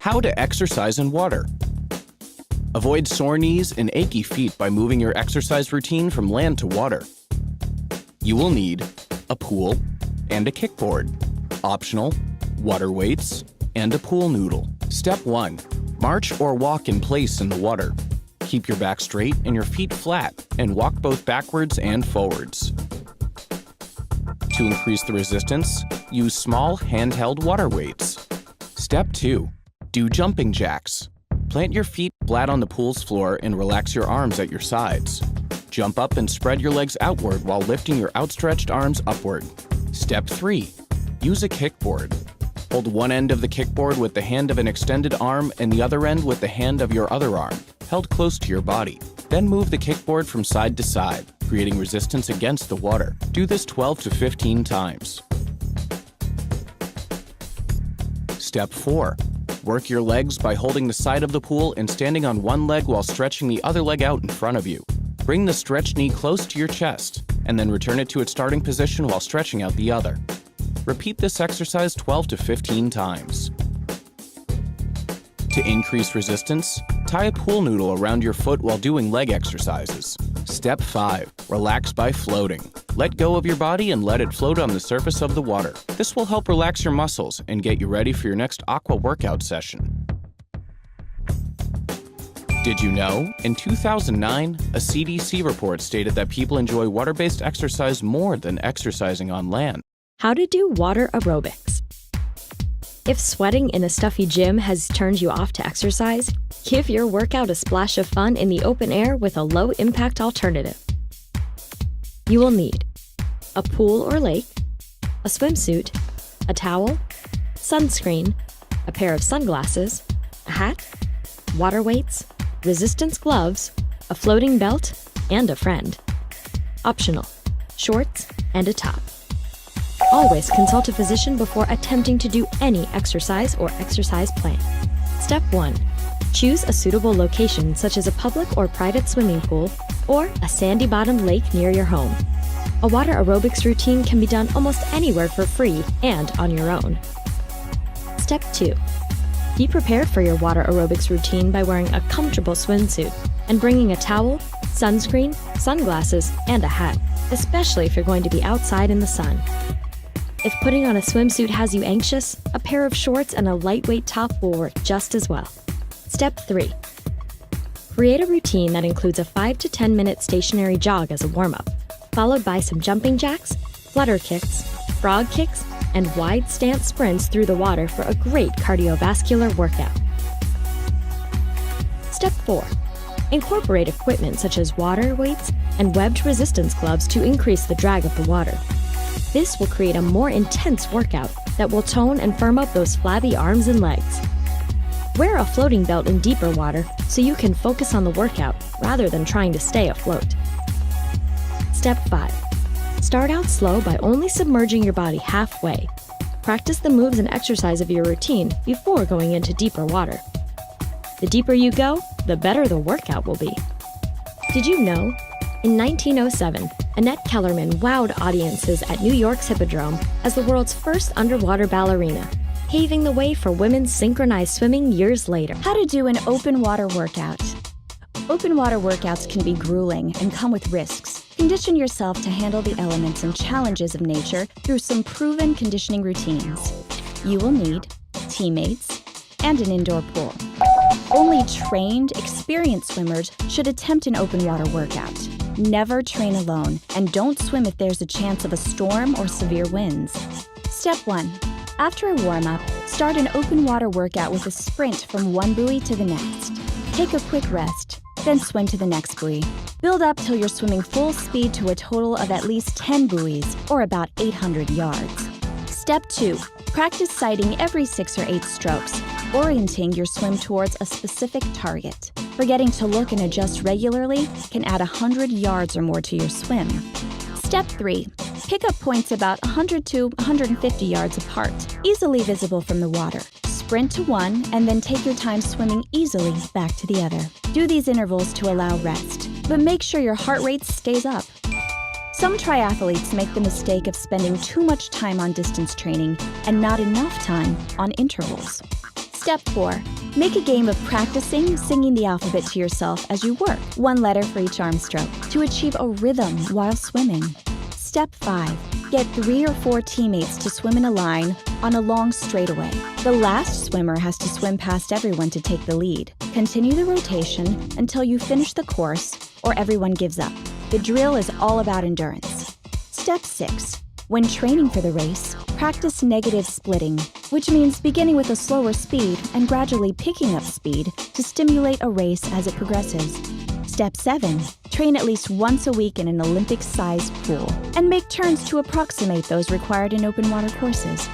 How to exercise in water. Avoid sore knees and achy feet by moving your exercise routine from land to water. You will need a pool and a kickboard. Optional, water weights, and a pool noodle. Step 1. March or walk in place in the water. Keep your back straight and your feet flat, and walk both backwards and forwards. To increase the resistance, use small handheld water weights. Step 2. Do jumping jacks. Plant your feet flat on the pool's floor and relax your arms at your sides. Jump up and spread your legs outward while lifting your outstretched arms upward. Step 3. Use a kickboard. Hold one end of the kickboard with the hand of an extended arm and the other end with the hand of your other arm, held close to your body. Then move the kickboard from side to side, creating resistance against the water. Do this 12 to 15 times. Step 4. Work your legs by holding the side of the pool and standing on one leg while stretching the other leg out in front of you. Bring the stretched knee close to your chest, and then return it to its starting position while stretching out the other. Repeat this exercise 12 to 15 times. To increase resistance, tie a pool noodle around your foot while doing leg exercises. Step 5. Relax by floating. Let go of your body and let it float on the surface of the water. This will help relax your muscles and get you ready for your next aqua workout session. Did you know? In 2009, a CDC report stated that people enjoy water-based exercise more than exercising on land. How to do water aerobics. If sweating in a stuffy gym has turned you off to exercise, give your workout a splash of fun in the open air with a low-impact alternative. You will need a pool or lake, a swimsuit, a towel, sunscreen, a pair of sunglasses, a hat, water weights, resistance gloves, a floating belt, and a friend. Optional, shorts and a top. Always consult a physician before attempting to do any exercise or exercise plan. Step 1. Choose a suitable location such as a public or private swimming pool or a sandy-bottomed lake near your home. A water aerobics routine can be done almost anywhere for free and on your own. Step 2. Be prepared for your water aerobics routine by wearing a comfortable swimsuit and bringing a towel, sunscreen, sunglasses, and a hat, especially if you're going to be outside in the sun. If putting on a swimsuit has you anxious, a pair of shorts and a lightweight top will work just as well. Step 3. Create a routine that includes a 5 to 10 minute stationary jog as a warm-up, followed by some jumping jacks, flutter kicks, frog kicks, and wide stance sprints through the water for a great cardiovascular workout. Step 4. Incorporate equipment such as water weights and webbed resistance gloves to increase the drag of the water. This will create a more intense workout that will tone and firm up those flabby arms and legs. Wear a floating belt in deeper water so you can focus on the workout rather than trying to stay afloat. Step 5. Start out slow by only submerging your body halfway. Practice the moves and exercise of your routine before going into deeper water. The deeper you go, the better the workout will be. Did you know? In 1907, Annette Kellerman wowed audiences at New York's Hippodrome as the world's first underwater ballerina, paving the way for women's synchronized swimming years later. How to do an open water workout. Open water workouts can be grueling and come with risks. Condition yourself to handle the elements and challenges of nature through some proven conditioning routines. You will need teammates and an indoor pool. Only trained, experienced swimmers should attempt an open water workout. Never train alone, and don't swim if there's a chance of a storm or severe winds. Step 1. After a warm-up, start an open water workout with a sprint from one buoy to the next. Take a quick rest, then swim to the next buoy. Build up till you're swimming full speed to a total of at least 10 buoys, or about 800 yards. Step 2. Practice sighting every 6 or 8 strokes, orienting your swim towards a specific target. Forgetting to look and adjust regularly can add 100 yards or more to your swim. Step 3. Pick up points about 100 to 150 yards apart, easily visible from the water. Sprint to one and then take your time swimming easily back to the other. Do these intervals to allow rest, but make sure your heart rate stays up. Some triathletes make the mistake of spending too much time on distance training and not enough time on intervals. Step 4. Make a game of practicing singing the alphabet to yourself as you work, 1 letter for each arm stroke, to achieve a rhythm while swimming. Step 5. Get 3 or 4 teammates to swim in a line on a long straightaway. The last swimmer has to swim past everyone to take the lead. Continue the rotation until you finish the course or everyone gives up. The drill is all about endurance. Step 6. When training for the race, practice negative splitting, which means beginning with a slower speed and gradually picking up speed to stimulate a race as it progresses. Step 7. Train at least once a week in an Olympic-sized pool and make turns to approximate those required in open water courses.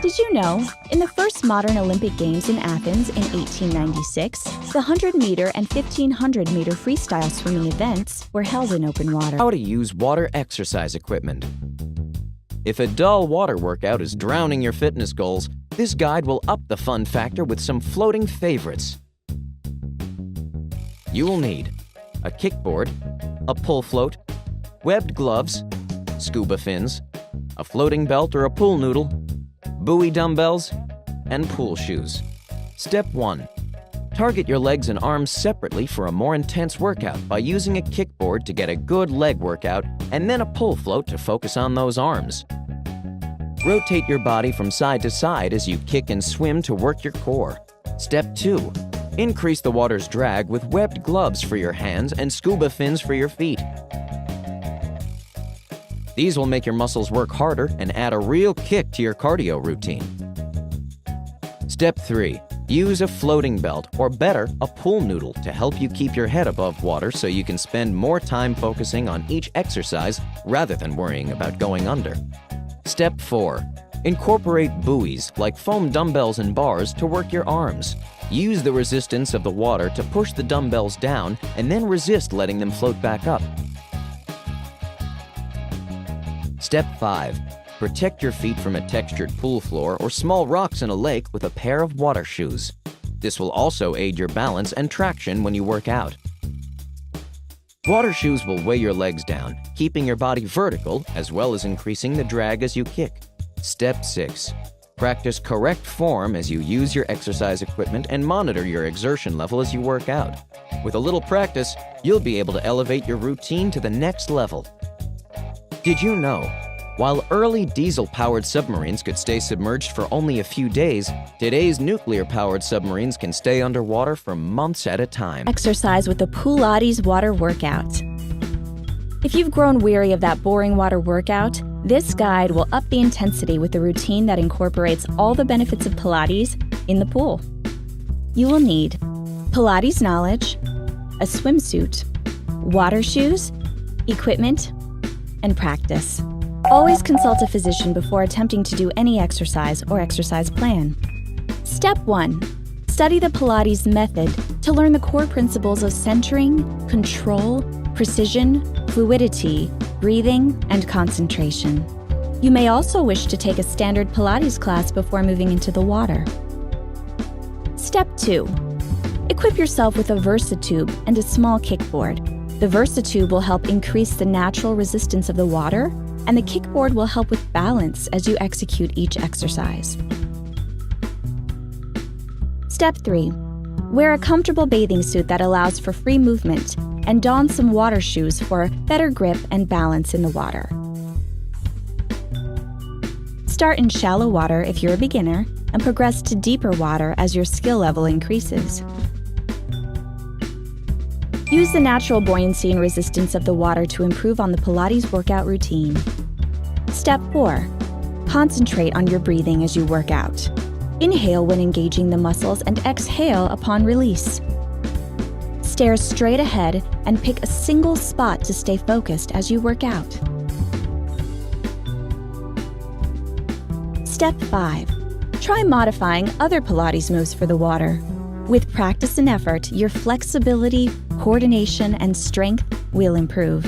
Did you know, in the first modern Olympic Games in Athens in 1896, the 100-meter and 1,500-meter freestyle swimming events were held in open water? How to use water exercise equipment. If a dull water workout is drowning your fitness goals, this guide will up the fun factor with some floating favorites. You will need a kickboard, a pull float, webbed gloves, scuba fins, a floating belt or a pool noodle, buoy dumbbells, and pool shoes. Step 1. Target your legs and arms separately for a more intense workout by using a kickboard to get a good leg workout and then a pull float to focus on those arms. Rotate your body from side to side as you kick and swim to work your core. Step 2. Increase the water's drag with webbed gloves for your hands and scuba fins for your feet. These will make your muscles work harder and add a real kick to your cardio routine. Step 3. Use a floating belt, or better, a pool noodle, to help you keep your head above water so you can spend more time focusing on each exercise rather than worrying about going under. Step 4. Incorporate buoys, like foam dumbbells and bars, to work your arms. Use the resistance of the water to push the dumbbells down and then resist letting them float back up. Step 5. Protect your feet from a textured pool floor or small rocks in a lake with a pair of water shoes. This will also aid your balance and traction when you work out. Water shoes will weigh your legs down, keeping your body vertical as well as increasing the drag as you kick. Step 6. Practice correct form as you use your exercise equipment and monitor your exertion level as you work out. With a little practice, you'll be able to elevate your routine to the next level. Did you know? While early diesel-powered submarines could stay submerged for only a few days, today's nuclear-powered submarines can stay underwater for months at a time. Exercise with the Pilates water workout. If you've grown weary of that boring water workout, this guide will up the intensity with a routine that incorporates all the benefits of Pilates in the pool. You will need Pilates knowledge, a swimsuit, water shoes, equipment, and practice. Always consult a physician before attempting to do any exercise or exercise plan. Step 1. Study the Pilates method to learn the core principles of centering, control, precision, fluidity, breathing, and concentration. You may also wish to take a standard Pilates class before moving into the water. Step 2. Equip yourself with a VersaTube and a small kickboard. The VersaTube will help increase the natural resistance of the water, and the kickboard will help with balance as you execute each exercise. Step 3. Wear a comfortable bathing suit that allows for free movement, and don some water shoes for better grip and balance in the water. Start in shallow water if you're a beginner, and progress to deeper water as your skill level increases. Use the natural buoyancy and resistance of the water to improve on the Pilates workout routine. Step 4. Concentrate on your breathing as you work out. Inhale when engaging the muscles and exhale upon release. Stare straight ahead and pick a single spot to stay focused as you work out. Step 5. Try modifying other Pilates moves for the water. With practice and effort, your flexibility, coordination, and strength will improve.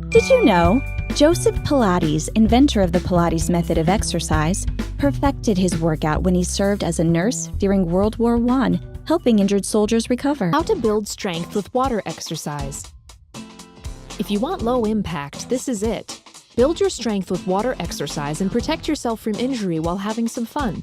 Did you know? Joseph Pilates, inventor of the Pilates method of exercise, perfected his workout when he served as a nurse during World War I, helping injured soldiers recover. How to build strength with water exercise. If you want low impact, this is it. Build your strength with water exercise and protect yourself from injury while having some fun.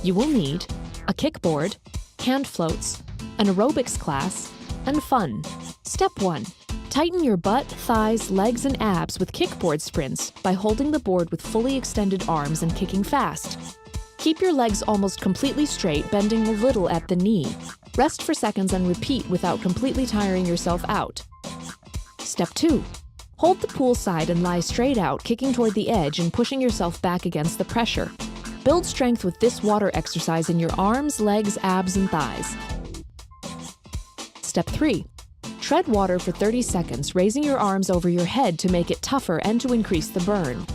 You will need a kickboard, hand floats, an aerobics class, and fun. Step 1. Tighten your butt, thighs, legs, and abs with kickboard sprints by holding the board with fully extended arms and kicking fast. Keep your legs almost completely straight, bending a little at the knee. Rest for seconds and repeat without completely tiring yourself out. Step 2. Hold the pool side and lie straight out, kicking toward the edge and pushing yourself back against the pressure. Build strength with this water exercise in your arms, legs, abs, and thighs. Step 3. Tread water for 30 seconds, raising your arms over your head to make it tougher and to increase the burn.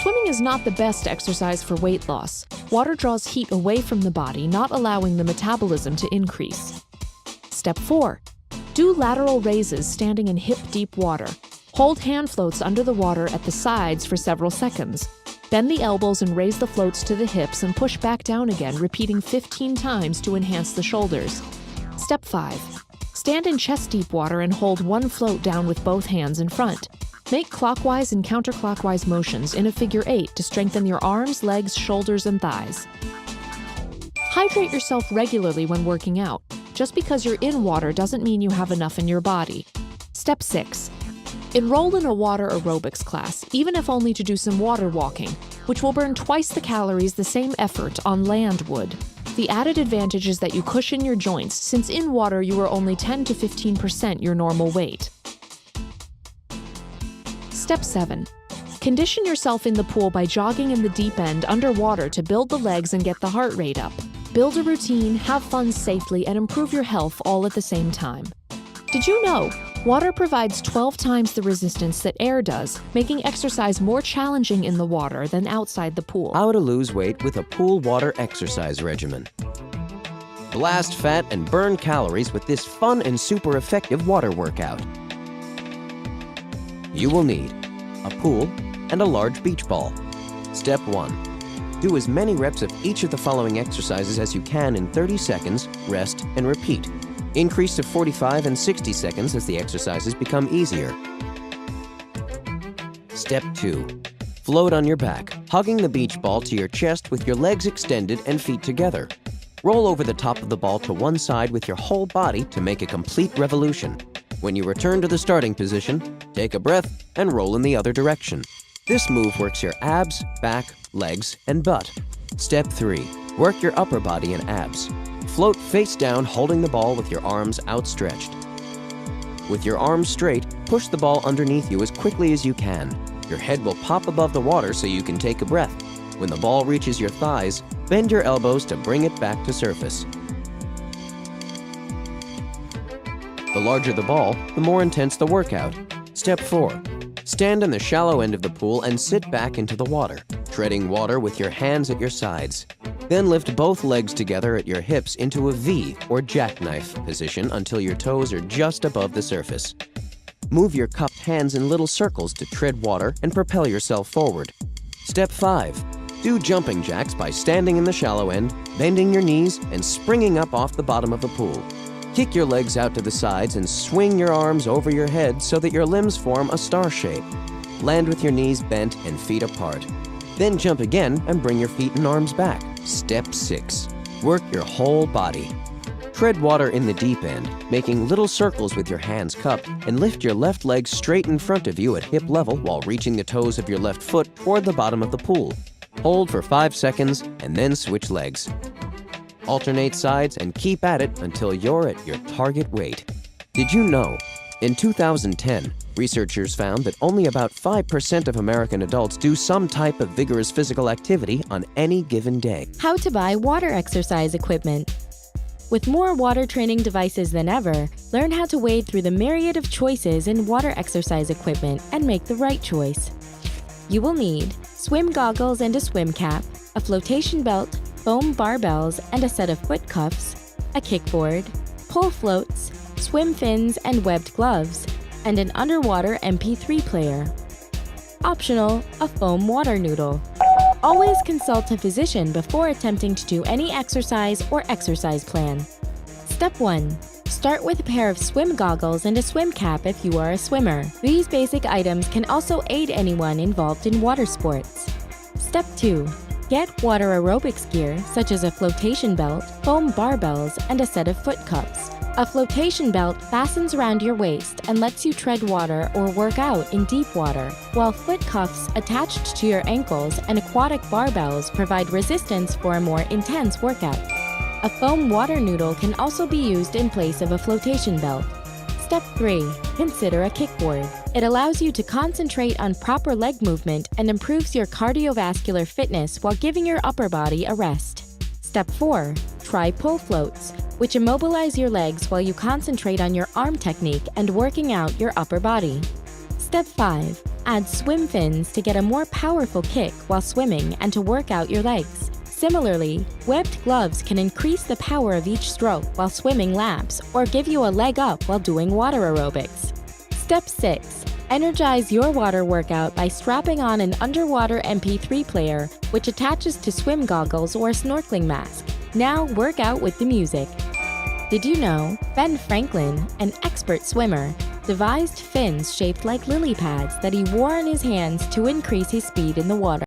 Swimming is not the best exercise for weight loss. Water draws heat away from the body, not allowing the metabolism to increase. Step 4. Do lateral raises standing in hip-deep water. Hold hand floats under the water at the sides for several seconds. Bend the elbows and raise the floats to the hips and push back down again, repeating 15 times to enhance the shoulders. Step 5. Stand in chest-deep water and hold one float down with both hands in front. Make clockwise and counterclockwise motions in a figure 8 to strengthen your arms, legs, shoulders, and thighs. Hydrate yourself regularly when working out. Just because you're in water doesn't mean you have enough in your body. Step 6. Enroll in a water aerobics class, even if only to do some water walking, which will burn twice the calories the same effort on land would. The added advantage is that you cushion your joints, since in water you are only 10 to 15% your normal weight. Step 7. Condition yourself in the pool by jogging in the deep end underwater to build the legs and get the heart rate up. Build a routine, have fun safely, and improve your health all at the same time. Did you know? Water provides 12 times the resistance that air does, making exercise more challenging in the water than outside the pool. How to lose weight with a pool water exercise regimen. Blast fat and burn calories with this fun and super effective water workout. You will need a pool and a large beach ball. Step 1. Do as many reps of each of the following exercises as you can in 30 seconds, rest, and repeat. Increase to 45 and 60 seconds as the exercises become easier. Step 2. Float on your back, hugging the beach ball to your chest with your legs extended and feet together. Roll over the top of the ball to one side with your whole body to make a complete revolution. When you return to the starting position, take a breath and roll in the other direction. This move works your abs, back, legs, and butt. Step 3. Work your upper body and abs. Float face down, holding the ball with your arms outstretched. With your arms straight, push the ball underneath you as quickly as you can. Your head will pop above the water so you can take a breath. When the ball reaches your thighs, bend your elbows to bring it back to surface. The larger the ball, the more intense the workout. Step 4. Stand in the shallow end of the pool and sit back into the water, treading water with your hands at your sides. Then lift both legs together at your hips into a V or jackknife position until your toes are just above the surface. Move your cupped hands in little circles to tread water and propel yourself forward. Step 5. Do jumping jacks by standing in the shallow end, bending your knees, and springing up off the bottom of the pool. Kick your legs out to the sides and swing your arms over your head so that your limbs form a star shape. Land with your knees bent and feet apart. Then jump again and bring your feet and arms back. Step 6. Work your whole body. Tread water in the deep end, making little circles with your hands cupped, and lift your left leg straight in front of you at hip level while reaching the toes of your left foot toward the bottom of the pool. Hold for 5 seconds and then switch legs. Alternate sides and keep at it until you're at your target weight. Did you know? In 2010, researchers found that only about 5% of American adults do some type of vigorous physical activity on any given day. How to buy water exercise equipment. With more water training devices than ever, learn how to wade through the myriad of choices in water exercise equipment and make the right choice. You will need swim goggles and a swim cap, a flotation belt, foam barbells and a set of foot cuffs, a kickboard, pull floats, swim fins and webbed gloves, and an underwater MP3 player. Optional, a foam water noodle. Always consult a physician before attempting to do any exercise or exercise plan. Step 1. Start with a pair of swim goggles and a swim cap if you are a swimmer. These basic items can also aid anyone involved in water sports. Step 2. Get water aerobics gear such as a flotation belt, foam barbells, and a set of foot cups. A flotation belt fastens around your waist and lets you tread water or work out in deep water, while foot cuffs attached to your ankles and aquatic barbells provide resistance for a more intense workout. A foam water noodle can also be used in place of a flotation belt. Step 3. Consider a kickboard. It allows you to concentrate on proper leg movement and improves your cardiovascular fitness while giving your upper body a rest. Step 4. Try pull floats, which immobilize your legs while you concentrate on your arm technique and working out your upper body. Step 5. Add swim fins to get a more powerful kick while swimming and to work out your legs. Similarly, webbed gloves can increase the power of each stroke while swimming laps or give you a leg up while doing water aerobics. Step 6. Energize your water workout by strapping on an underwater MP3 player, which attaches to swim goggles or a snorkeling mask. Now work out with the music. Did you know Ben Franklin, an expert swimmer, devised fins shaped like lily pads that he wore on his hands to increase his speed in the water?